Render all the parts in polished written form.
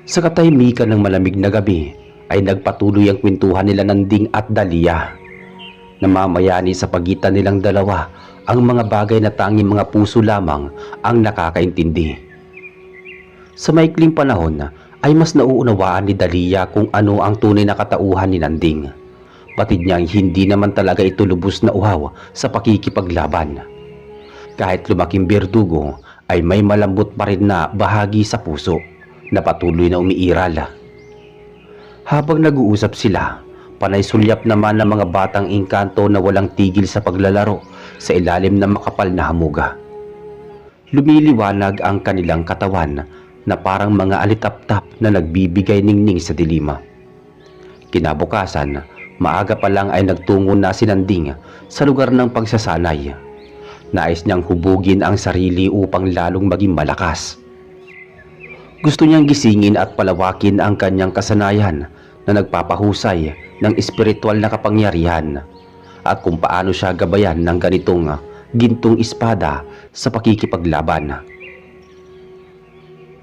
Sa katahimikan ng malamig na gabi ay nagpatuloy ang kwentuhan nila Nanding at Dalia. Namamayani sa pagitan nilang dalawa ang mga bagay na tanging mga puso lamang ang nakakaintindi. Sa maikling panahon ay mas nauunawaan ni Dalia kung ano ang tunay na katauhan ni Nanding. Batid niyang hindi naman talaga ito lubos na uhaw sa pakikipaglaban. Kahit lumaking berdugo ay may malambot pa rin na bahagi sa puso na patuloy na umiiral. Habang nag-uusap sila, panay sulyap naman ng mga batang engkanto na walang tigil sa paglalaro sa ilalim ng makapal na hamuga. Lumiliwanag ang kanilang katawan na parang mga alitap-tap na nagbibigay ningning sa dilima. Kinabukasan, maaga pa lang ay nagtungo na si Nanding sa lugar ng pagsasanay. Nais niyang hubugin ang sarili upang lalong maging malakas. Gusto niyang gisingin at palawakin ang kanyang kasanayan na nagpapahusay ng espiritual na kapangyarihan at kung paano siya gabayan ng ganitong gintong espada sa pakikipaglaban.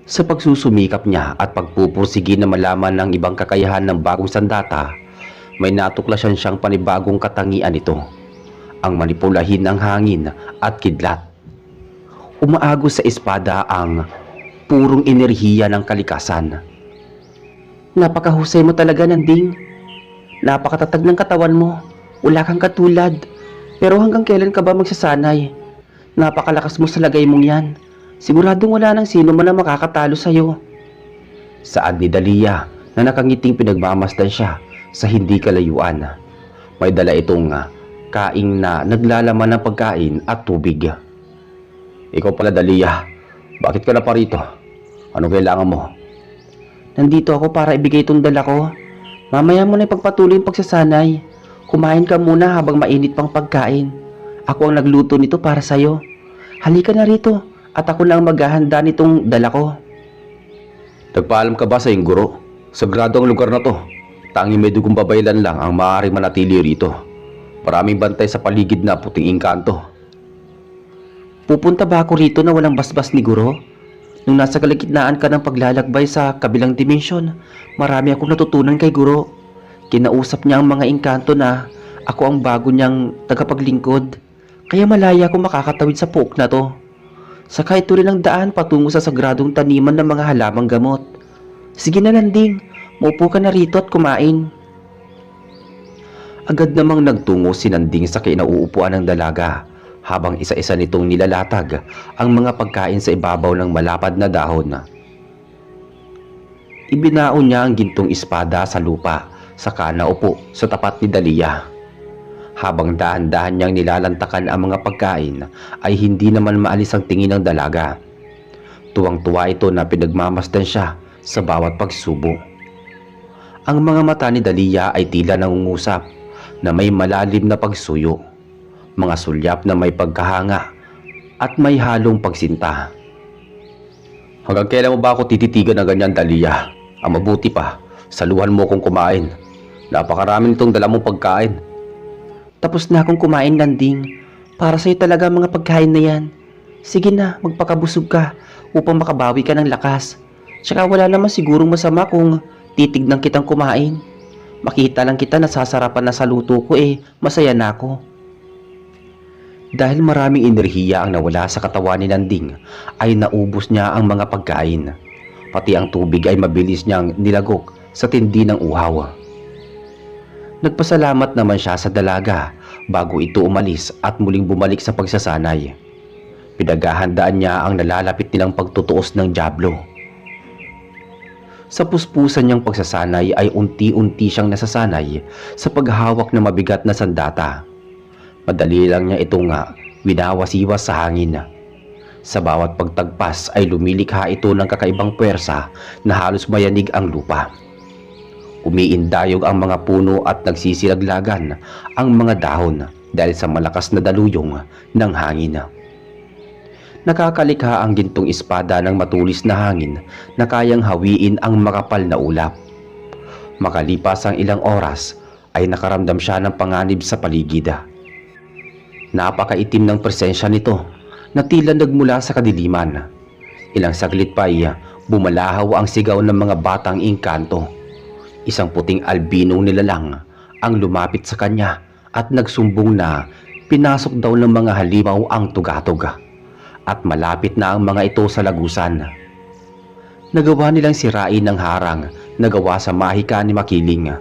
Sa pagsusumikap niya at pagpupursige na malaman ng ibang kakayahan ng bagong sandata, may natuklasan siyang panibagong katangian nito, ang manipulahin ng hangin at kidlat. Umaagos sa espada ang purong enerhiya ng kalikasan. Napakahusay mo talaga, Nanding. Napakatatag ng katawan mo. Wala kang katulad. Pero hanggang kailan ka ba magsasanay? Napakalakas mo sa lagay mong yan. Siguradong wala nang sino man na makakatalo sa'yo. Saad ni Dalia na nakangiting pinagmamasdan siya sa hindi kalayuan. May dala itong kaing na naglalaman ng pagkain at tubig. Ikaw pala, Dalia. Bakit ka na pa rito? Ano kailangan mo? Nandito ako para ibigay itong dala ko. Mamaya mo na ipagpatuloy yung pagsasanay. Kumain ka muna habang mainit pang pagkain. Ako ang nagluto nito para sa'yo. Halika na rito at ako na ang maghahanda nitong dala ko. Nagpaalam ka ba sa iyong guro? Sagrado ang lugar na to. Tanging may dugong babaylan lang ang maaaring manatili rito. Maraming bantay sa paligid na puting engkanto. Pupunta ba ako rito na walang basbas ni guro? Nung nasa kalagitnaan ka ng paglalakbay sa kabilang dimensyon, marami akong natutunan kay guro. Kinausap niya ang mga engkanto na ako ang bago niyang tagapaglingkod. Kaya malaya akong makakatawid sa pook na to. Saka ito rin ang daan patungo sa sagradong taniman ng mga halamang gamot. Sige na, Nanding, maupo ka na rito at kumain. Agad namang nagtungo si Nanding sa kinauupuan ng dalaga habang isa-isa nitong nilalatag ang mga pagkain sa ibabaw ng malapad na dahon. Ibinaon niya ang gintong espada sa lupa saka naupo sa tapat ni Dalia. Habang dahan-dahan niyang nilalantakan ang mga pagkain ay hindi naman maalis ang tingin ng dalaga. Tuwang-tuwa ito na pinagmamasdan siya sa bawat pagsubo. Ang mga mata ni Dalia ay tila nangungusap na may malalim na pagsuyo, mga sulyap na may pagkahanga at may halong pagsinta. Hanggang kailan mo ba ako tititigan na ganyan, Dalia? Ang mabuti pa, saluhan mo kong kumain. Napakarami nitong dala mong pagkain. Tapos na akong kumain, Nanding. Para sa'yo talaga mga pagkain na yan. Sige na, magpakabusog ka upang makabawi ka ng lakas. Tsaka wala naman sigurong masama kung titignan kitang kumain. Makita lang kita nasasarapan na sa luto ko masaya na ako. Dahil maraming enerhiya ang nawala sa katawan ni Nanding, ay naubos niya ang mga pagkain. Pati ang tubig ay mabilis niyang nilagok sa tindi ng uhaw. Nagpasalamat naman siya sa dalaga bago ito umalis at muling bumalik sa pagsasanay. Pinaghahandaan niya ang nalalapit nilang pagtutuos ng dyablo. Sa puspusan niyang pagsasanay ay unti-unti siyang nasasanay sa paghawak ng mabigat na sandata. Madali lang niya itong winawasiwas sa hangin. Sa bawat pagtagpas ay lumilikha ito ng kakaibang puwersa na halos mayanig ang lupa. Umiindayog ang mga puno at nagsisilaglagan ang mga dahon dahil sa malakas na daluyong ng hangin. Nakakalikha ang gintong espada ng matulis na hangin na kayang hawiin ang makapal na ulap. Makalipas ang ilang oras ay nakaramdam siya ng panganib sa paligid. Napakaitim ng presensya nito na tila nagmula sa kadiliman. Ilang saglit pa ay Bumalahaw ang sigaw ng mga batang engkanto. Isang puting albinong nilalang ang lumapit sa kanya at nagsumbong na pinasok daw ng mga halimaw ang tugatog at malapit na ang mga ito sa lagusan. Nagawa nilang sirain ng harang na gawa sa mahika ni Makiling.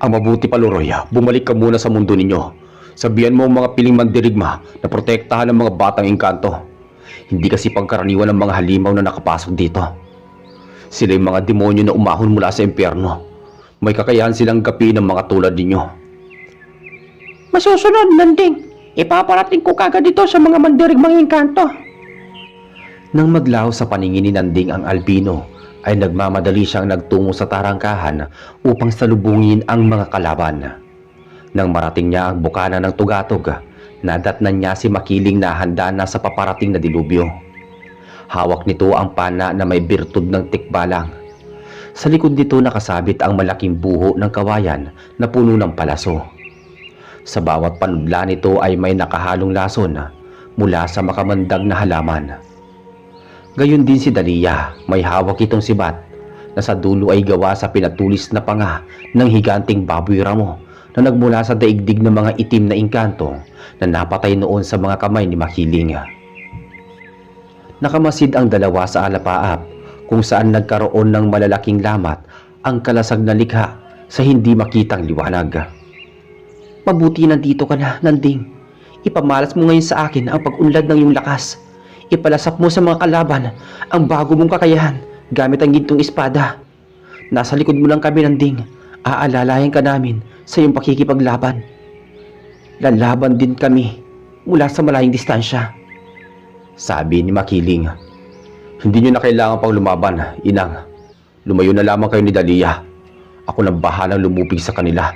Ang mabuti pa, Loroy, bumalik ka muna sa mundo ninyo. Sabihan mo ang mga piling mandirigma na protektahan ang mga batang engkanto. Hindi kasi pagkaraniwan ng mga halimaw na nakapasok dito. Sila yung mga demonyo na umahon mula sa impyerno. May kakayahan silang gapiin ng mga tulad ninyo. Masusunod, Nanding. Ipaparating ko kagad dito sa mga mandirigmang engkanto. Nang maglaho sa paningin ni Nanding ang albino, ay nagmamadali siyang nagtungo sa tarangkahan upang salubungin ang mga kalaban. Nang marating niya ang bukana ng tugatog, nadatnan niya si Makiling na handa na sa paparating na dilubyo. Hawak nito ang pana na may birtud ng tikbalang. Sa likod nito nakasabit ang malaking buho ng kawayan na puno ng palaso. Sa bawat panudla nito ay may nakahalong lason mula sa makamandag na halaman. Gayon din si Dalia, may hawak itong sibat na sa dulo ay gawa sa pinatulis na panga ng higanting baboy ramo na nagmula sa daigdig ng mga itim na engkanto na napatay noon sa mga kamay ni Makiling. Nakamasid ang dalawa sa alapaap kung saan nagkaroon ng malalaking lamat ang kalasag na likha sa hindi makitang liwanag. Mabuti nandito ka na, Nanding. Ipamalas mo ngayon sa akin ang pag-unlad ng iyong lakas. Ipalasap mo sa mga kalaban ang bago mong kakayahan gamit ang gintong espada. Nasa likod mo lang kami, Nanding. Aalalayan ka namin sa iyong pakikipaglaban. Lalaban din kami mula sa malayong distansya. Sabi ni Makiling. Hindi nyo na kailangan pang lumaban, Inang. Lumayo na lamang kayo ni Dalia. Ako nang bahalang lumupig sa kanila.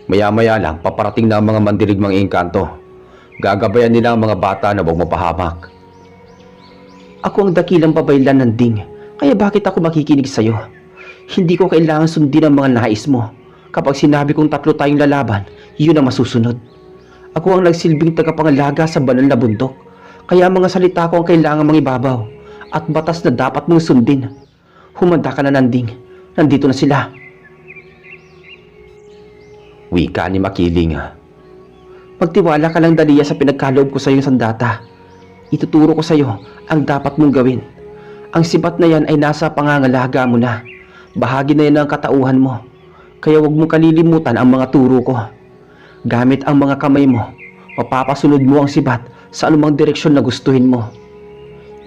Maya-maya lang paparating na ang mga mandirigmang engkanto. Gagabayan nila ang mga bata na huwag mapahamak. Ako ang dakilang babaylan, Nanding. Kaya bakit ako makikinig sa'yo? Hindi ko kailangan sundin ang mga nais mo. Kapag sinabi kong 3 tayong lalaban, yun ang masusunod. Ako ang nagsilbing tagapangalaga sa banal na bundok. Kaya mga salita ko ang kailangan mangibabaw at batas na dapat mong sundin. Humanda ka na, Nanding. Nandito na sila. Wika ni Makiling. Magtiwala ka lang, Dalia, sa pinagkaloob ko sa iyong sandata. Ituturo ko sa iyo ang dapat mong gawin. Ang sibat na yan ay nasa pangangalaga mo na. Bahagi na yan ng katauhan mo. Kaya huwag mong kalilimutan ang mga turo ko. Gamit ang mga kamay mo, mapapasunod mo ang sibat sa anumang direksyon na gustuhin mo.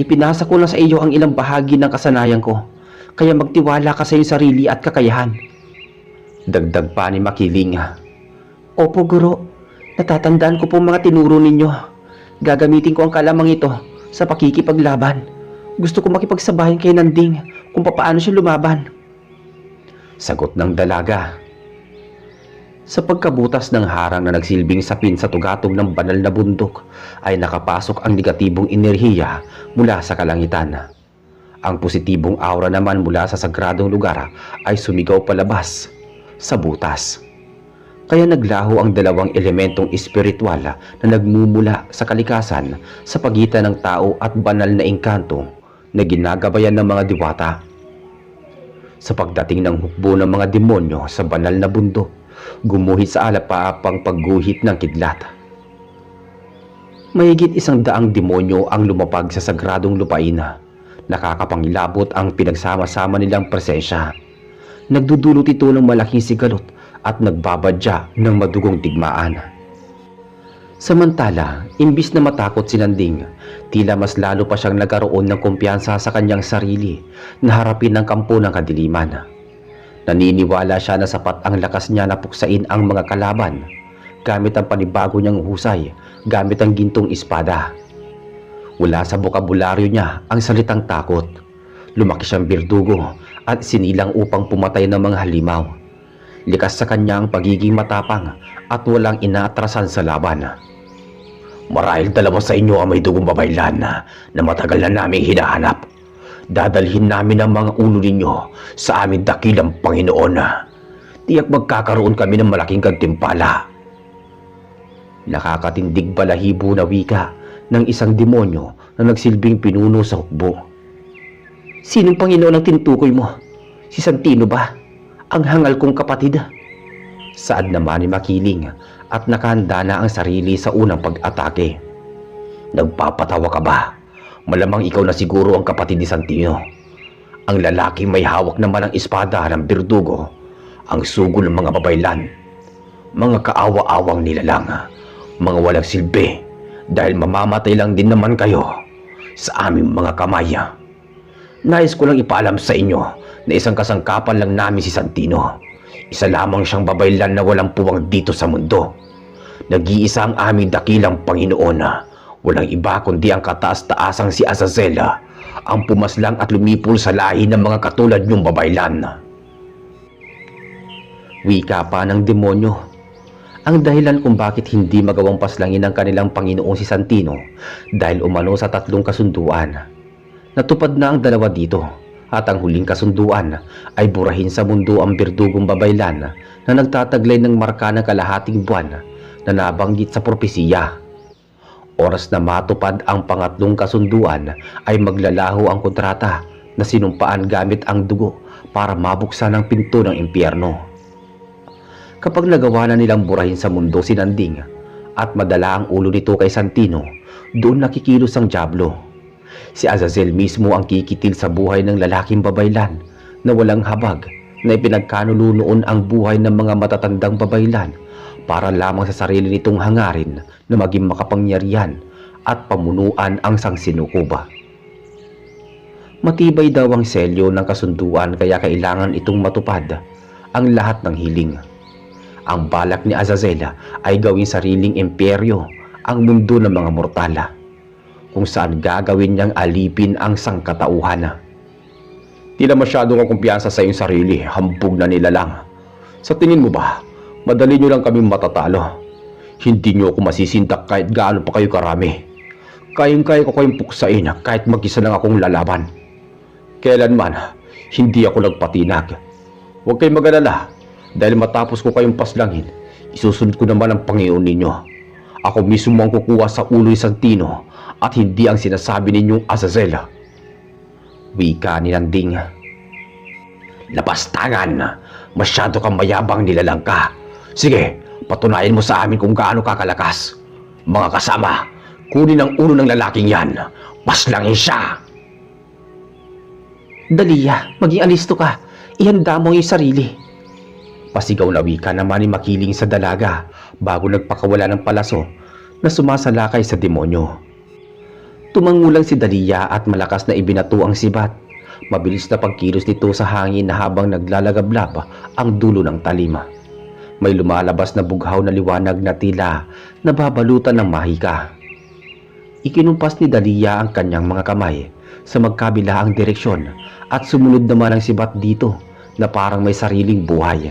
Ipinasa ko na sa iyo ang ilang bahagi ng kasanayan ko. Kaya magtiwala ka sa iyong sarili at kakayahan. Dagdag pa ni Makiling. Opo, Guro. Natatandaan ko po mga tinuro ninyo. Gagamitin ko ang kalamang ito sa pakikipaglaban. Gusto ko makipagsabayan kay Nanding kung papaano siya lumaban. Sagot ng dalaga. Sa pagkabutas ng harang na nagsilbing sapin sa tugatog ng banal na bundok ay nakapasok ang negatibong enerhiya mula sa kalangitan. Ang positibong aura naman mula sa sagradong lugar ay sumigaw palabas sa butas. Kaya naglaho ang dalawang elementong espiritual na nagmumula sa kalikasan sa pagitan ng tao at banal na engkanto na ginagabayan ng mga diwata. Sa pagdating ng hukbo ng mga demonyo sa banal na bundok, gumuhit sa alapaapang pagguhit ng kidlat. Mahigit 100 demonyo ang lumapag sa sagradong lupain. Nakakapangilabot ang pinagsama-sama nilang presensya. Nagdudulot ito ng malaking sigalot at nagbabadya ng madugong digmaan. Samantala, imbis na matakot si Nanding, tila mas lalo pa siyang nagkaroon ng kumpiyansa sa kanyang sarili na harapin ang kampo ng kadiliman. Naniniwala siya na sapat ang lakas niya na puksain ang mga kalaban gamit ang panibago niyang husay, gamit ang gintong espada. Wala sa bokabularyo niya ang salitang takot. Lumaki siyang birdugo at sinilang upang pumatay ng mga halimaw. Likas sa kanya ang pagiging matapang at walang inaatrasan sa laban. Marahil dalawa sa inyo ang may dugong babaylan na matagal na naming hinahanap. Dadalhin namin ang mga ulo ninyo sa aming dakilang Panginoon. Tiyak magkakaroon kami ng malaking gantimpala. Nakakatindig balahibo na wika ng isang demonyo na nagsilbing pinuno sa hukbo. Sinong Panginoon ang tinutukoy mo? Si Santino ba? Ang hangal kong kapatid? Saad naman ni Makiling at nakahanda na ang sarili sa unang pag-atake. Nagpapatawa ka ba? Malamang ikaw na siguro ang kapatid ni Santino. Ang lalaking may hawak naman ng espada ng berdugo, ang sugo ng mga babaylan. Mga kaawa-awang nilalang, mga walang silbi, dahil mamamatay lang din naman kayo sa aming mga kamay. Nais ko lang ipaalam sa inyo na isang kasangkapan lang namin si Santino. Isa lamang siyang babaylan na walang puwang dito sa mundo. Nag-iisa ang aming dakilang Panginoon. Walang iba kundi ang kataas-taasang si Azazel, ang pumaslang at lumipol sa lahi ng mga katulad niyong babaylan. Wika pa ng demonyo. Ang dahilan kung bakit hindi magawang paslangin ng kanilang Panginoong si Santino dahil umano sa 3 kasunduan. Natupad na ang 2 dito at ang huling kasunduan ay burahin sa mundo ang berdugong babaylan na nagtataglay ng marka ng kalahating buwan na nabanggit sa propesiya. Oras na matupad ang 3 kasunduan ay maglalaho ang kontrata na sinumpaan gamit ang dugo para mabuksan ang pinto ng impyerno. Kapag nagawa na nilang burahin sa mundo si Nanding at madala ang ulo nito kay Santino, doon nakikilos ang dyablo. Si Azazel mismo ang kikitil sa buhay ng lalaking babaylan na walang habag na ipinagkanulo noon ang buhay ng mga matatandang babaylan para lamang sa sarili nitong hangarin na maging makapangyarihan at pamunuan ang sangsinukuba. Matibay daw ang selyo ng kasunduan kaya kailangan itong matupad ang lahat ng hiling. Ang balak ni Azazel ay gawing sariling imperyo ang mundo ng mga mortala, kung saan gagawin niyang alipin ang sangkatauhan. Tila masyado kang kumpiyansa sa iyong sarili, hambog na nilalang. Sa tingin mo ba, madali niyo lang kaming matatalo? Hindi niyo ako masisindak kahit gaano pa kayo karami. Kayang-kaya ko kayong puksain kahit mag-isa lang akong lalaban. Kailanman, hindi ako nagpatinag. Huwag kayong mag-alala, dahil matapos ko kayong paslangin, isusunod ko naman ang Panginoon ninyo. Ako mismo ang kukuha sa ulo ni Santino at hindi ang sinasabi ninyong Azazel. Wika ni Nanding. Lapastangan! Masyado kang mayabang, nilalang ka. Sige, patunayan mo sa amin kung gaano kakalakas. Mga kasama, kunin ang ulo ng lalaking yan. Paslangin siya! Daliya, maging alisto ka. Ihanda mo ang iyong sarili. Pasigaw na wika naman ni Makiling sa dalaga bago nagpakawala ng palaso na sumasalakay sa demonyo. Tumangulang si Dalia at malakas na ibinato ang sibat. Mabilis na pagkilos nito sa hangin na habang naglalagablab ang dulo ng talima. May lumalabas na bughaw na liwanag na tila nababalutan ng mahika. Ikinumpas ni Dalia ang kanyang mga kamay sa magkabilaang direksyon at sumunod naman ang sibat dito na parang may sariling buhay.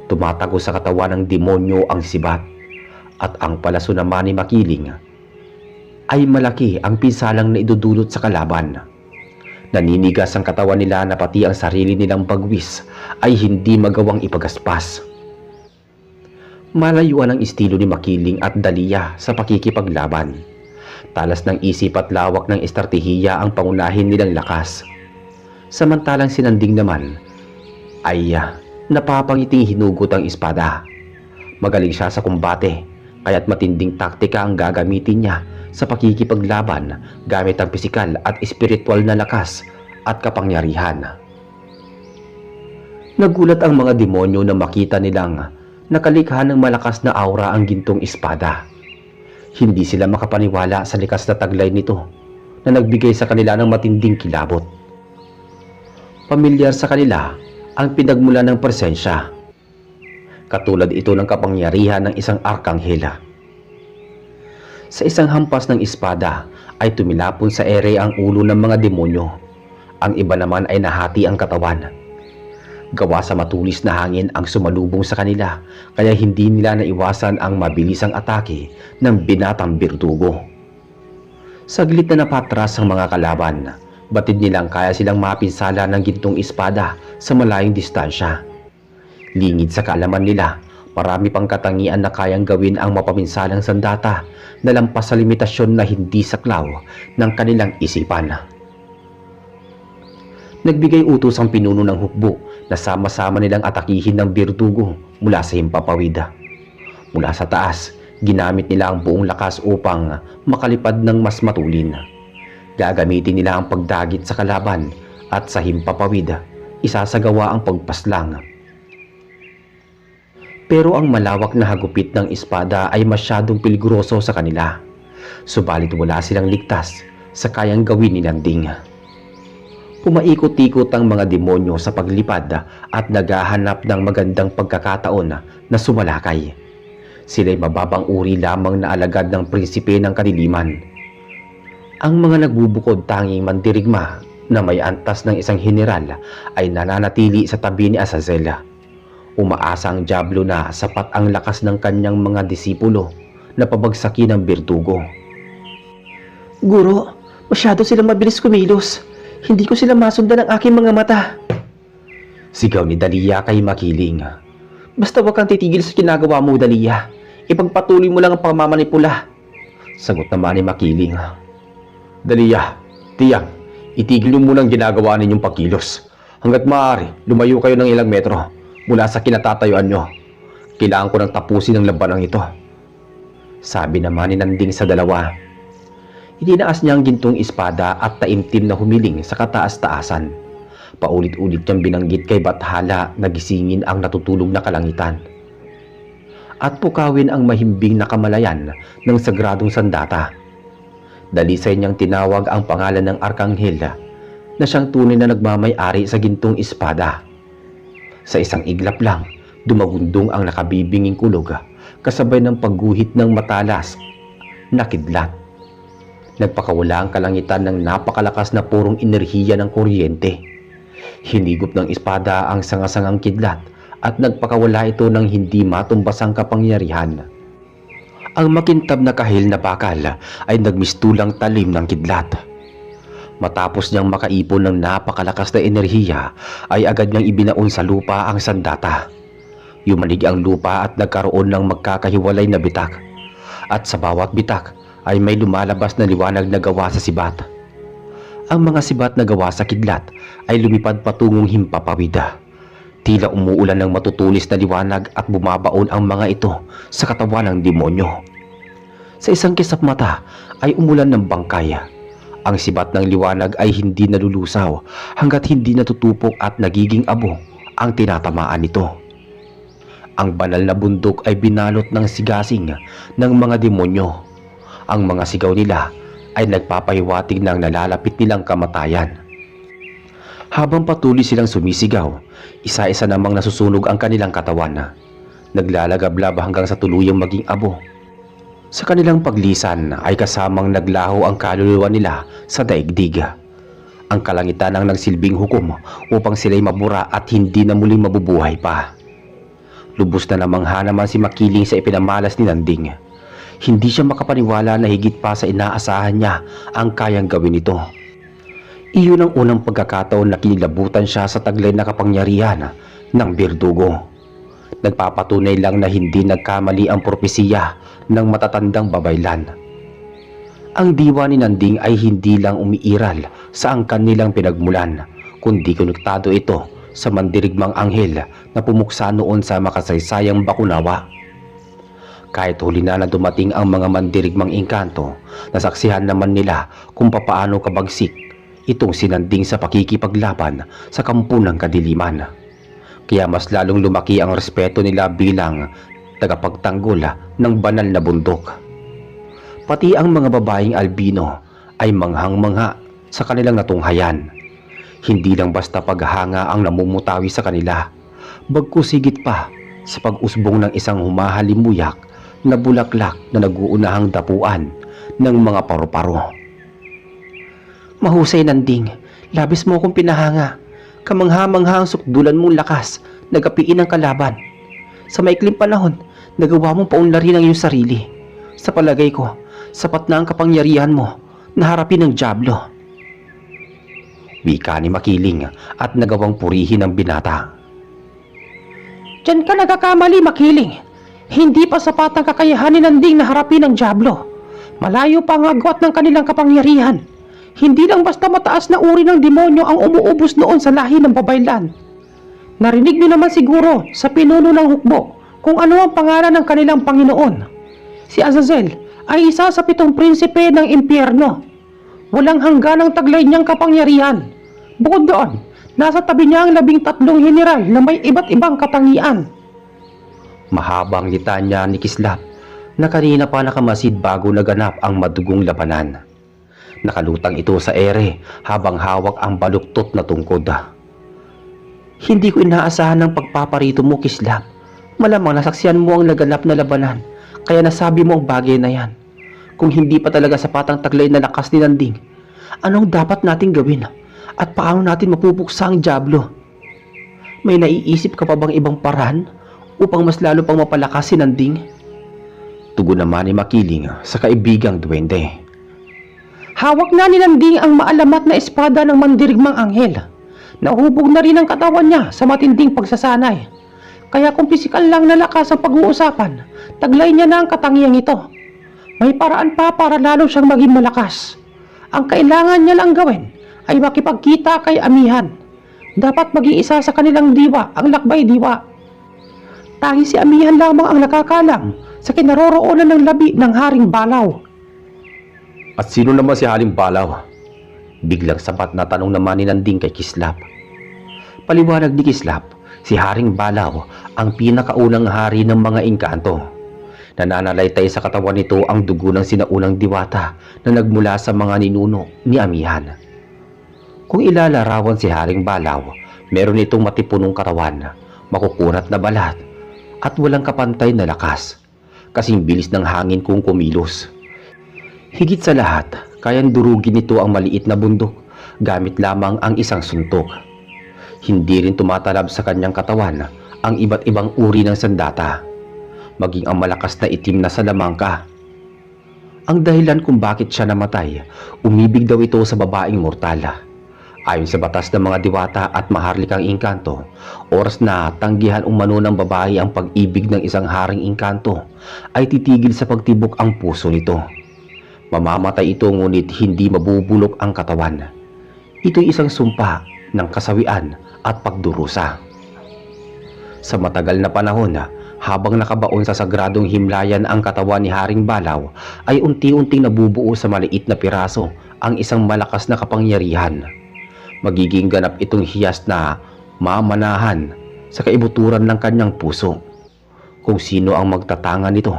Tumatago sa katawan ng demonyo ang sibat at ang palaso naman ni Makiling ay malaki ang pinsalang na idudulot sa kalaban. Naninigas ang katawan nila na pati ang sarili nilang bagwis ay hindi magawang ipagaspas. Malayuan ang estilo ni Makiling at Dalia sa pakikipaglaban. Talas ng isip at lawak ng estratehiya ang pangunahin nilang lakas. Samantalang si Nanding naman ay napapangiting hinugot ang espada. Magaling siya sa kumbate, kaya't matinding taktika ang gagamitin niya sa pakikipaglaban gamit ang pisikal at espiritual na lakas at kapangyarihan. Nagulat ang mga demonyo na makita nilang nakalikha ng malakas na aura ang gintong espada. Hindi sila makapaniwala sa likas na taglay nito na nagbigay sa kanila ng matinding kilabot. Pamilyar sa kanila ang pinagmula ng presensya. Katulad ito ng kapangyarihan ng isang arkanghela. Sa isang hampas ng espada ay tumilapon sa ere ang ulo ng mga demonyo. Ang iba naman ay nahati ang katawan. Gawa sa matulis na hangin ang sumalubong sa kanila, kaya hindi nila naiwasan ang mabilisang atake ng binatang berdugo. Saglit na napatras ang mga kalaban. Batid nilang kaya silang mapinsala ng gintong espada sa malayong distansya. Lingid sa kaalaman nila, marami pang katangian na kayang gawin ang mapaminsalang sandata na lampas sa limitasyon na hindi saklaw ng kanilang isipan. Nagbigay utos ang pinuno ng hukbo na sama-sama nilang atakihin ng Berdugo mula sa himpapawid. Mula sa taas, ginamit nila ang buong lakas upang makalipad ng mas matulin. Gagamitin nila ang pagdagit sa kalaban at sa himpapawid, isasagawa ang pagpaslang. Pero ang malawak na hagupit ng espada ay masyadong peligroso sa kanila. Subalit wala silang ligtas sa kayang gawin ni Nanding. Pumaikot-ikot ang mga demonyo sa paglipad at naghahanap ng magandang pagkakataon na sumalakay. Sila'y mababang uri lamang na alagad ng prinsipe ng kadiliman. Ang mga nagbubukod tanging mandirigma na may antas ng isang general ay nananatili sa tabi ni Azazel. Umaasa ang Diablo na sapat ang lakas ng kanyang mga disipulo na pabagsakin ang Berdugo. Guro, masyado silang mabilis kumilos. Hindi ko sila masundan ng aking mga mata. Sigaw ni Dahlia kay Makiling. Basta huwag kang titigil sa ginagawa mo, Dahlia. Ipagpatuloy mo lang ang pamamanipula. Sagot naman ni Makiling. Dahlia, tiyak, itigil mo munang ginagawa ninyong pagkilos. Hanggat maaari, lumayo kayo ng ilang metro mula sa kinatatayuan nyo. Kailangan ko nang tapusin ang labanang ito. Sabi naman ni Nanding sa dalawa. Itinaas niya ang gintong espada at taimtim na humiling sa kataas-taasan. Paulit-ulit niyang binanggit kay Bathala na gisingin ang natutulog na kalangitan. At pukawin ang mahimbing na kamalayan ng sagradong sandata. Dalisay niyang tinawag ang pangalan ng Arkanghel na siyang tunay na nagmamay-ari sa gintong espada. Sa isang iglap lang, dumagundong ang nakabibinging kulog kasabay ng pagguhit ng matalas na kidlat. Nagpakawala ang kalangitan ng napakalakas na purong enerhiya ng kuryente. Hinigop ng espada ang sangasangang kidlat at nagpakawala ito ng hindi matumbasang kapangyarihan. Ang makintab na kahil na bakal ay nagmistulang talim ng kidlat. Matapos niyang makaipon ng napakalakas na enerhiya ay agad niyang ibinaon sa lupa ang sandata. Yumanig ang lupa at nagkaroon ng magkakahiwalay na bitak. At sa bawat bitak ay may lumalabas na liwanag na gawa sa sibat. Ang mga sibat na gawa sa kidlat ay lumipad patungong himpapawid. Tila umuulan ng matutulis na liwanag at bumabaon ang mga ito sa katawan ng demonyo. Sa isang kisap mata ay umulan ng bangkay. Ang sibat ng liwanag ay hindi nalulusaw hanggat hindi natutupok at nagiging abo ang tinatamaan nito. Ang banal na bundok ay binalot ng sigasing ng mga demonyo. Ang mga sigaw nila ay nagpapahiwatig ng nalalapit nilang kamatayan. Habang patuloy silang sumisigaw, isa-isa namang nasusunog ang kanilang katawan. Naglalagablab hanggang sa tuluyang maging abo. Sa kanilang paglisan ay kasamang naglaho ang kaluluwa nila sa daigdig. Ang kalangitan ang nagsilbing hukom upang sila'y mabura at hindi na muling mabubuhay pa. Lubos na namangha naman si Makiling sa ipinamalas ni Nanding. Hindi siya makapaniwala na higit pa sa inaasahan niya ang kayang gawin ito. Iyon ang unang pagkakataon na kinilabutan siya sa taglay na kapangyarihan ng Berdugo. Nagpapatunay lang na hindi nagkamali ang propesiya ng matatandang babaylan. Ang diwa ni Nanding ay hindi lang umiiral sa angkan nilang pinagmulan, kundi konektado ito sa mandirigmang anghel na pumuksa noon sa makasaysayang Bakunawa. Kahit huli na dumating ang mga mandirigmang engkanto, nasaksihan naman nila kung papaano kabagsik itong sinanding sa pakikipaglaban sa kampo ng kadiliman. Kaya mas lalong lumaki ang respeto nila bilang tagapagtanggol ng banal na bundok. Pati ang mga babaeng albino ay manghang-mangha sa kanilang natunghayan. Hindi lang basta paghanga ang namumutawi sa kanila, bagkus higit pa sa pag-usbong ng isang humahalimuyak na bulaklak na nag-uunahang dapuan ng mga paru-paro. Mahusay, Nanding. Labis mo akong pinahanga. Kamangha-mangha ang sukdulan mong lakas, nagapiin ang kalaban. Sa maikling panahon, nagawa mong paunlarin ang iyong sarili. Sa palagay ko, sapat na ang kapangyarihan mo na harapin ang Diablo. Wika ni Makiling at nagawang purihin ng binata. Diyan ka nagkakamali, Makiling. Hindi pa sapat ang kakayahan ni Nanding na harapin ang Diablo. Malayo pa ang agwat ng kanilang kapangyarihan. Hindi lang basta mataas na uri ng demonyo ang umuubos noon sa lahi ng babaylan. Narinig niyo naman siguro sa pinuno ng hukbo kung ano ang pangalan ng kanilang Panginoon. Si Azazel ay isa sa 7 prinsipe ng impyerno. Walang hangganang taglay niyang kapangyarihan. Bukod doon, nasa tabi niya ang 13 general na may iba't ibang katangian. Mahabang litanya ni Kislap na kanina pa nakamasid bago naganap ang madugong labanan. Nakalutang ito sa ere habang hawak ang baluktot na tungkod. Hindi ko inaasahan ng pagpaparito mo, Kislap. Malamang nasaksiyan mo ang naganap na labanan, kaya nasabi mo ang bagay na yan. Kung hindi pa talaga sapat ang taglay na lakas ni Nanding, anong dapat nating gawin? At paano natin mapupuksa ang Diablo? May naiisip ka pa bang ibang paraan upang mas lalo pang mapalakas si Nanding? Tugon naman ni Makiling sa kaibigang duwende. Hawak na ni Nanding ang maalamat na espada ng mandirigmang anghel. Nahubog na rin ang katawan niya sa matinding pagsasanay. Kaya kung pisikal lang na lakas ang pag-uusapan, taglay niya na ang katangiang ito. May paraan pa para lalo siyang maging malakas. Ang kailangan niya lang gawin ay makipagkita kay Amihan. Dapat maging isa sa kanilang diwa, ang lakbay diwa. Tanging si Amihan lamang ang nakakalam sa kinaroroonan ng labi ng Haring Balaw. At sino naman si Haring Balaw? Biglang sapat na tanong naman ni Nanding kay Kislap. Paliwanag ni Kislap, si Haring Balaw ang pinakaunang hari ng mga engkanto. Nananalaytay sa katawan nito ang dugo ng sinaunang diwata na nagmula sa mga ninuno ni Amihan. Kung ilalarawan si Haring Balaw, meron itong matipunong katawan, makukunat na balat, at walang kapantay na lakas, kasing bilis ng hangin kung kumilos. Higit sa lahat, kayang durugin nito ang maliit na bundok gamit lamang ang isang suntok. Hindi rin tumatalab sa kanyang katawan ang iba't ibang uri ng sandata, maging ang malakas na itim na salamangka. Ang dahilan kung bakit siya namatay, umibig daw ito sa babaeng mortal. Ayon sa batas ng mga diwata at maharlikang engkanto, oras na tanggihan umano ng babae ang pag-ibig ng isang haring engkanto, ay titigil sa pagtibok ang puso nito. Mamamatay ito ngunit hindi mabubulok ang katawan. Ito'y isang sumpa ng kasawian at pagdurusa. Sa matagal na panahon, habang nakabaon sa sagradong himlayan ang katawan ni Haring Balaw, ay unti-unting nabubuo sa maliit na piraso ang isang malakas na kapangyarihan. Magiging ganap itong hiyas na mamanahan sa kaibuturan ng kanyang puso. Kung sino ang magtatanga nito,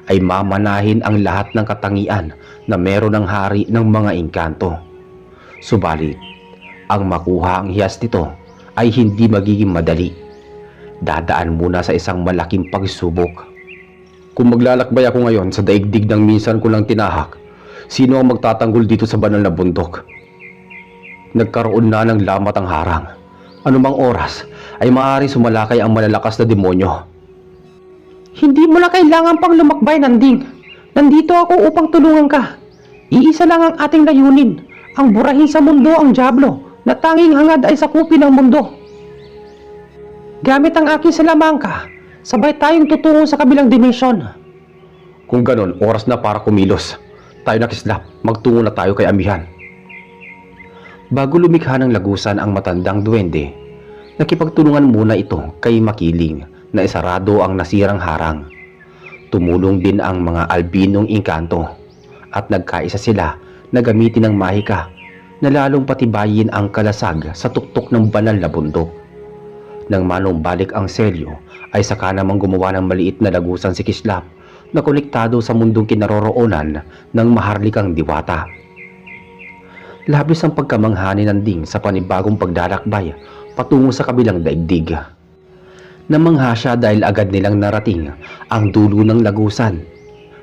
ay mamanahin ang lahat ng katangian na meron ng hari ng mga engkanto. Subalit, ang makuha ang hiyas nito ay hindi magiging madali. Dadaan muna sa isang malaking pagsubok. Kung maglalakbay ako ngayon sa daigdig ng minsan ko lang tinahak, sino ang magtatanggol dito sa banal na bundok? Nagkaroon na ng lamat ang harang. Anumang oras ay maaari sumalakay ang malalakas na demonyo. Hindi mo na kailangan pang lumakbay, Nanding. Nandito ako upang tulungan ka. Iisa lang ang ating layunin, ang burahin sa mundo ang Diablo na tanging hangad ay sakupin ng mundo. Gamit ang aking salamangka, sabay tayong tutungo sa kabilang dimensyon. Kung ganon, oras na para kumilos. Tayo na, Kislap, magtungo na tayo kay Amihan. Bago lumikha ng lagusan ang matandang duwende, nakipagtulungan muna ito kay Makiling na isarado ang nasirang harang. Tumulong din ang mga albinong engkanto at nagkaisa sila na gamitin ng mahika na lalong patibayin ang kalasag sa tuktok ng banal na bundok. Nang manumbalik ang selyo ay saka namang gumawa ng maliit na lagusan si Kislap na konektado sa mundong kinaroroonan ng maharlikang diwata. Labis ang pagkamangha ni Nanding sa panibagong paglalakbay patungo sa kabilang daigdig. Namangha siya dahil agad nilang narating ang dulo ng lagusan.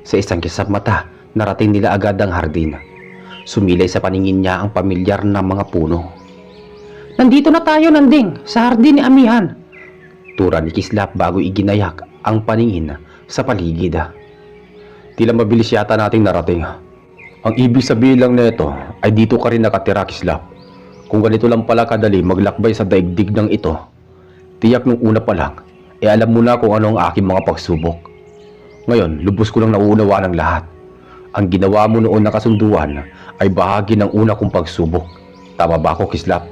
Sa isang kisap mata, narating nila agad ang hardin. Sumilay sa paningin niya ang pamilyar na mga puno. Nandito na tayo, Nanding, sa hardin ni Amihan. Tura ni Kislap bago iginayak ang paningin sa paligid. Tila mabilis yata nating narating. Ang ibig sabihin lang nito ay dito ka rin nakatira, Kislap. Kung ganito lang pala kadali maglakbay sa daigdig ng ito, tiyak nung una pa lang, alam mo na kung ano ang aking mga pagsubok. Ngayon, lubos ko lang nauunawaan ang lahat. Ang ginawa mo noon na kasunduan ay bahagi ng una kong pagsubok. Tama ba ako, Kislap?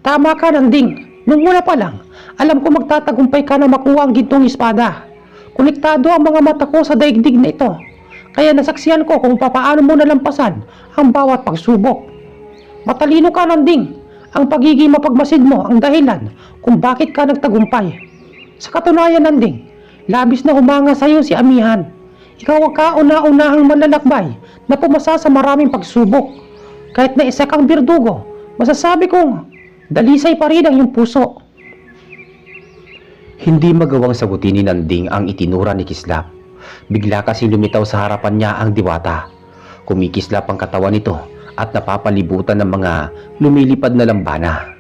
Tama ka, Nanding. Nung una pa lang, alam ko magtatagumpay ka na makuha ang gintong espada. Konektado ang mga mata ko sa daigdig na ito. Kaya nasaksihan ko kung papaano mo nalampasan ang bawat pagsubok. Matalino ka, Nanding. Ang pagiging mapagmasid mo ang dahilan kung bakit ka nagtagumpay. Sa katunayan, Nanding, labis na humanga sa iyo si Amihan. Ikaw ang kauna-unahang manlalakbay na pumasa sa maraming pagsubok. Kahit na isa kang birdugo, masasabi kong dalisay pa rin ang iyong puso. Hindi magawang sagutin ni Nanding ang itinura ni Kislap. Bigla kasing lumitaw sa harapan niya ang diwata. Kumikislap ang katawan nito at napapalibutan ng mga lumilipad na lambana.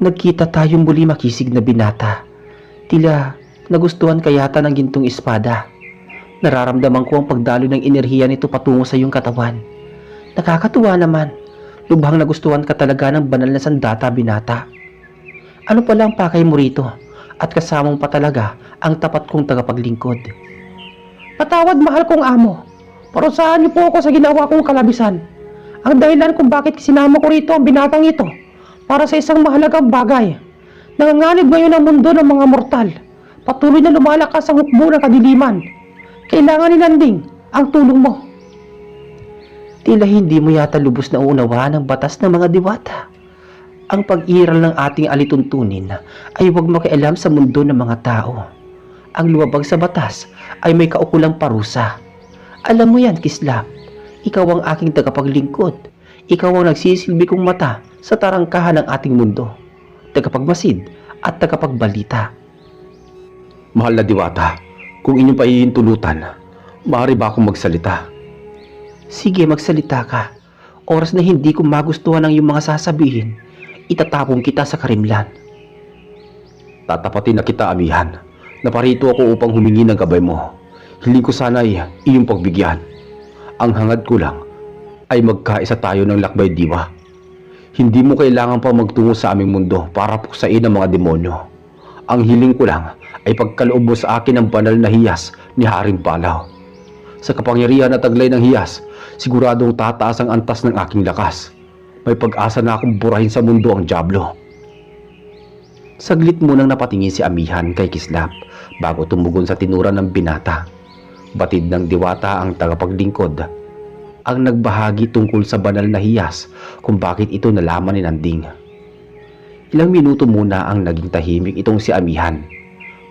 Nagkita tayong muli, makisig na binata. Tila nagustuhan ka yata ng gintong espada. Nararamdaman ko ang pagdalo ng enerhiya nito patungo sa iyong katawan. Nakakatuwa naman. Lubhang nagustuhan ka talaga ng banal na sandata, binata. Ano pala ang pakay mo rito? At kasamang pa talaga ang tapat kong tagapaglingkod. Patawad, mahal kong amo. Parusahan niyo po ako sa ginawa kong kalabisan. Ang dahilan kung bakit sinama ko rito ang binatang ito para sa isang mahalagang bagay. Nanganganib ngayon ang mundo ng mga mortal. Patuloy na lumalakas ang hukbo ng kadiliman. Kailangan ni Nanding ang tulong mo. Tila hindi mo yata lubos na uunawaan ang batas ng mga diwata. Ang pag-iral ng ating alituntunin ay huwag makialam sa mundo ng mga tao. Ang lumabag sa batas ay may kaukulang parusa. Alam mo yan, Kislap. Ikaw ang aking tagapaglingkod. Ikaw ang nagsisilbi kong mata sa tarangkahan ng ating mundo. Tagapagmasid at tagapagbalita. Mahal na diwata, kung inyong paihintulutan, maaari ba akong magsalita? Sige, magsalita ka. Oras na hindi ko magustuhan ang iyong mga sasabihin, itatapong kita sa karimlan. Tatapatin na kita, Amihan. Naparito ako upang humingi ng gabay mo. Hiling ko sana ay iyong pagbigyan. Ang hangad ko lang ay magkaisa tayo ng lakbay diwa. Hindi mo kailangan pa magtungo sa aming mundo para puksain ang mga demonyo. Ang hiling ko lang ay pagkaloob mo sa akin ang banal na hiyas ni Haring Palaw. Sa kapangyarihan at taglay ng hiyas, siguradong tataas ang antas ng aking lakas. May pag-asa na akong burahin sa mundo ang dyablo. Saglit munang napatingin si Amihan kay Kislap bago tumugon sa tinura ng binata. Batid ng diwata ang tagapaglingkod ang nagbahagi tungkol sa banal na hiyas kung bakit ito nalaman ni Nanding. Ilang minuto muna ang naging tahimik itong si Amihan.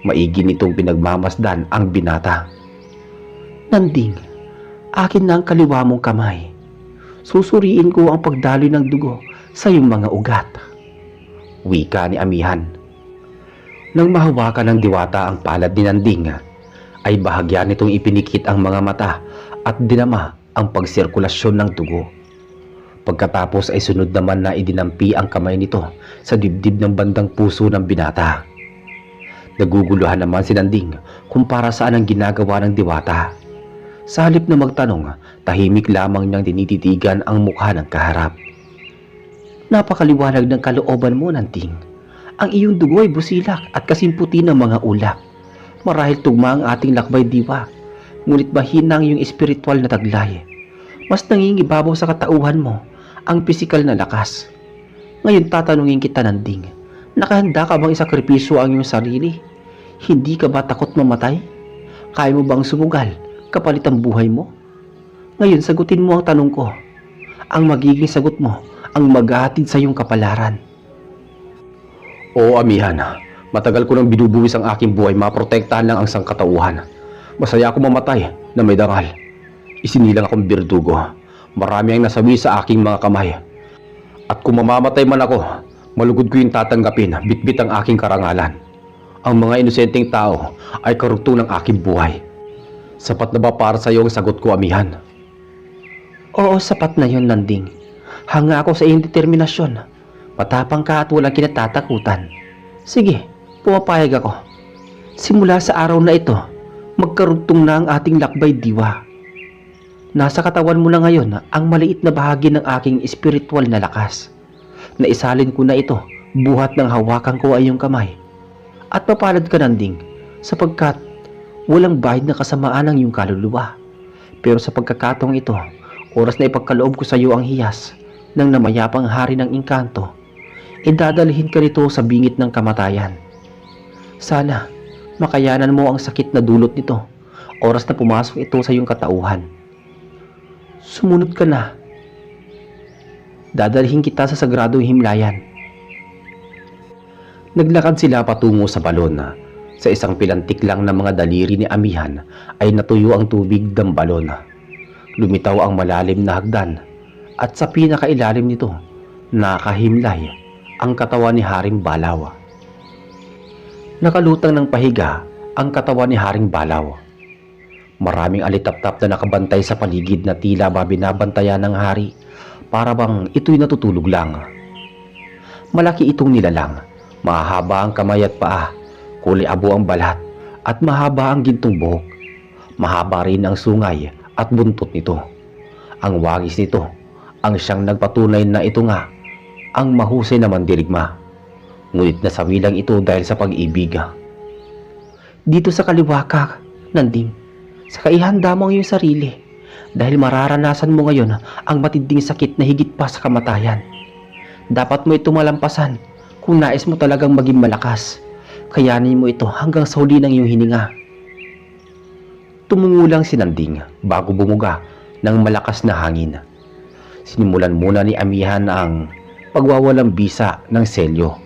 Maigi nitong pinagmamasdan ang binata. Nanding, akin na ang kaliwa mong kamay. Susuriin ko ang pagdaloy ng dugo sa iyong mga ugat. Wika ni Amihan. Nang mahawakan ng diwata ang palad ni Nanding, ay bahagya nitong ipinikit ang mga mata at dinama ang pagsirkulasyon ng dugo. Pagkatapos ay sunod naman na idinampi ang kamay nito sa dibdib ng bandang puso ng binata. Naguguluhan naman si Nanding kung para saan ang ginagawa ng diwata. Sa halip na magtanong, tahimik lamang niyang tinititigan ang mukha ng kaharap. Napakaliwanag ng kalooban mo, Nanding. Ang iyong dugo ay busilak at kasimputi ng mga ulap. Marahil tugma ang ating lakbay diwa, ngunit mahina ang iyong espiritual na taglay. Mas nangingibabaw sa katauhan mo ang pisikal na lakas. Ngayon tatanungin kita, Nanding, nakahanda ka bang isakripisyo ang iyong sarili? Hindi ka ba takot mamatay? Kaya mo bang sumugal kapalit ang buhay mo? Ngayon sagutin mo ang tanong ko. Ang magiging sagot mo ang maghahatid sa iyong kapalaran. Oo, Amihan. Matagal ko nang binubuwis ang aking buhay, maprotektahan lang ang sangkatauhan. Masaya ako mamatay na may dangal. Isinilang akong birdugo. Marami ang nasawi sa aking mga kamay. At kung mamamatay man ako, malugod ko yung tatanggapin, bitbit ang aking karangalan. Ang mga inosenteng tao ay karugtong ng aking buhay. Sapat na ba para sa iyo ang sagot ko, Amihan? Oo, sapat na yon, Nanding. Hanga ako sa iyong determinasyon. Matapang ka at walang kinatatakutan. Sige, pumapayag ako. Simula sa araw na ito, magkarugtong na ang ating lakbay diwa. Nasa katawan mo na ngayon ang maliit na bahagi ng aking espiritual na lakas. Naisalin ko na ito buhat ng hawakan ko ay iyong kamay. At mapalad ka, Nanding, sapagkat walang bahid na kasamaan ang iyong kaluluwa. Pero sa pagkakataong ito, oras na ipagkaloob ko sa iyo ang hiyas ng namayapang hari ng engkanto, idadalhin ka nito sa bingit ng kamatayan. Sana makayanan mo ang sakit na dulot nito oras na pumasok ito sa iyong katauhan. Sumunod ka na. Dadalhin kita sa sagradong himlayan. Naglakad sila patungo sa balon. Sa isang pilantik lang ng mga daliri ni Amihan ay natuyo ang tubig ng balon. Lumitaw ang malalim na hagdan at sa pinakailalim nito nakahimlay ang katawan ni Haring Balaw. Nakalutang ng pahiga ang katawan ni Haring Balaw. Maraming alitaptap na nakabantay sa paligid na tila ba binabantayan ng hari para bang ito'y natutulog lang. Malaki itong nilalang, mahaba ang kamay at paa, kulay abo ang balat at mahaba ang gintong buhok. Mahaba rin ang sungay at buntot nito. Ang wangis nito ang siyang nagpatunay na ito nga ang mahusay na mandirigma. Ngunit nasawi lang ito dahil sa pag-ibig. Dito sa kaliwa ka, Nanding. Saka ihanda mo ang iyong sarili dahil mararanasan mo ngayon ang matinding sakit na higit pa sa kamatayan. Dapat mo ito malampasan kung nais mo talagang maging malakas. Kayanin mo ito hanggang sa huli ng iyong hininga. Tumungulang si Nanding bago bumuga ng malakas na hangin. Sinimulan muna ni Amihan ang pagwawalang bisa ng selyo.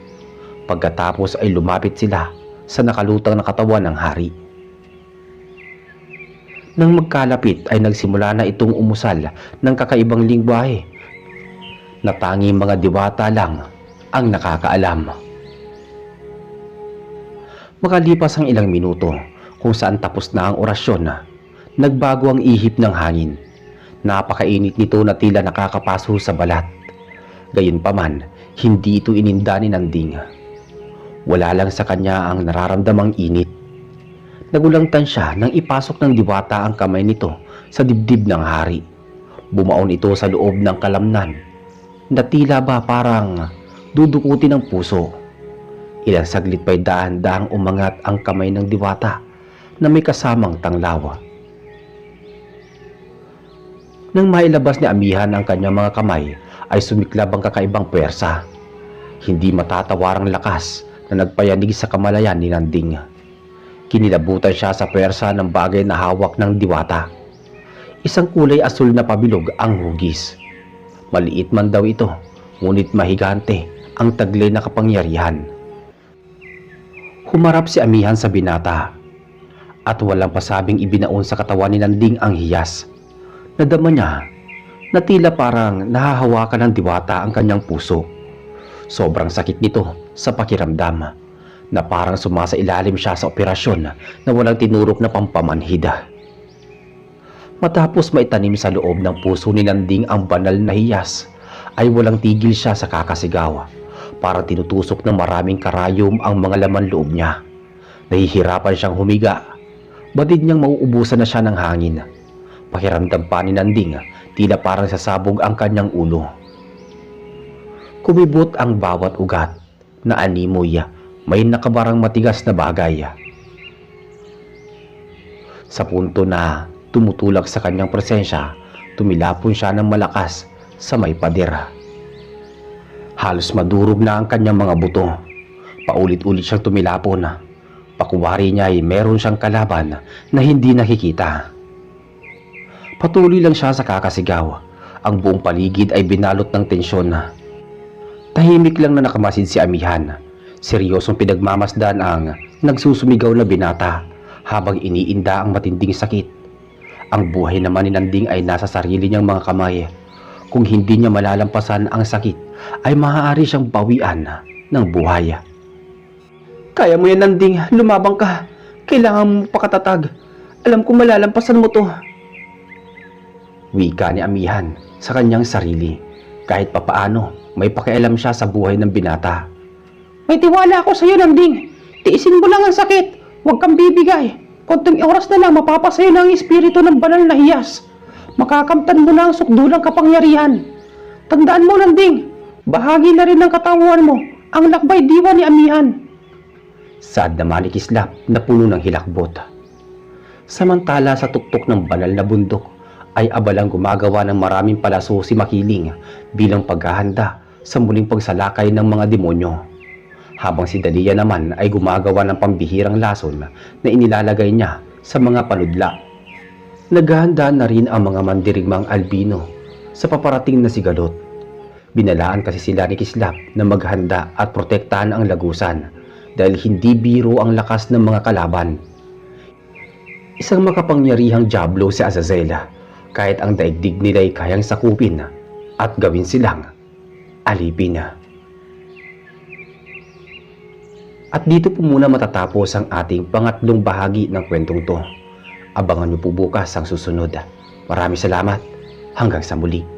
Pagkatapos ay lumapit sila sa nakalutang na katawan ng hari. Nang magkalapit ay nagsimula na itong umusal ng kakaibang lingwahe na tanging mga diwata lang ang nakakaalam. Makalipas ang ilang minuto kung saan tapos na ang orasyon, nagbago ang ihip ng hangin. Napakainit nito na tila nakakapaso sa balat. Gayunpaman, hindi ito ininda ni Nanding. Wala lang sa kanya ang nararamdamang init. Nagulangtan siya nang ipasok ng diwata ang kamay nito sa dibdib ng hari. Bumaon ito sa loob ng kalamnan na tila ba parang dudukutin ng puso. Ilang saglit pa'y dahan-dahang umangat ang kamay ng diwata na may kasamang tanglaw. Nang mailabas ni Amihan ang kanyang mga kamay ay sumiklab ang kakaibang pwersa. Hindi matatawarang lakas na nagpayanig sa kamalayan ni Nanding. Kinilabutan siya sa pwersa ng bagay na hawak ng diwata. Isang kulay asul na pabilog ang hugis. Maliit man daw ito, ngunit mahigante ang taglay na kapangyarihan. Humarap si Amihan sa binata at walang pasabing ibinaon sa katawan ni Nanding ang hiyas. Nadama niya na tila parang nahahawakan ng diwata ang kanyang puso. Sobrang sakit nito sa pakiramdam na parang sumasailalim siya sa operasyon na walang tinurok na pampamanhid. Matapos maitanim sa loob ng puso ni Nanding ang banal na hiyas, ay walang tigil siya sa kakasigaw. Parang tinutusok ng maraming karayom ang mga laman loob niya. Nahihirapan siyang humiga. Batid niyang mauubusan na siya ng hangin. Pakiramdam pa ni Nanding, tila parang sasabog ang kanyang ulo. Kumibot ang bawat ugat na animoy, may nakabarang matigas na bagay. Sa punto na tumutulak sa kanyang presensya, tumilapon siya ng malakas sa may pader. Halos madurog na ang kanyang mga buto. Paulit-ulit siyang tumilapon. Pakuwari niya ay meron siyang kalaban na hindi nakikita. Patuloy lang siya sa kakasigaw. Ang buong paligid ay binalot ng tensyon. Tahimik lang na nakamasid si Amihan. Seryosong pinagmamasdan ang nagsusumigaw na binata habang iniinda ang matinding sakit. Ang buhay naman ni Nanding ay nasa sarili niyang mga kamay. Kung hindi niya malalampasan ang sakit, ay maaari siyang bawian ng buhay. Kaya mo yan, Nanding. Lumabang ka. Kailangan mo pakatatag. Alam ko malalampasan mo to. Wika ni Amihan sa kanyang sarili. Kahit papaano, may pakialam siya sa buhay ng binata. May tiwala ako sa iyo, Nanding. Tiisin mo lang ang sakit. Huwag kang bibigay. Konting oras na lang mapapasayo na ang espiritu ng banal na hiyas. Makakamtan mo na ang sukdulang kapangyarihan. Tandaan mo, Nanding, bahagi na rin ng katawan mo ang lakbay diwa ni Amihan. Sad na manikislap na puno ng hilakbot. Samantala sa tuktok ng banal na bundok ay abalang gumagawa ng maraming palaso si Makiling bilang paghahanda sa muling pagsalakay ng mga demonyo. Habang si Dalia naman ay gumagawa ng pambihirang lason na inilalagay niya sa mga panudla. Naghahanda na rin ang mga mandirigmang albino sa paparating na sigalot. Binalaan kasi sila ni Kislap na maghanda at protektahan ang lagusan dahil hindi biro ang lakas ng mga kalaban. Isang makapangyarihang diablo si Azazela, kahit ang daigdig nila ay kayang sakupin at gawin silang alipin. At dito po muna matatapos ang ating pangatlong bahagi ng kwentong to. Abangan niyo po bukas ang susunod. Maraming salamat. Hanggang sa muli.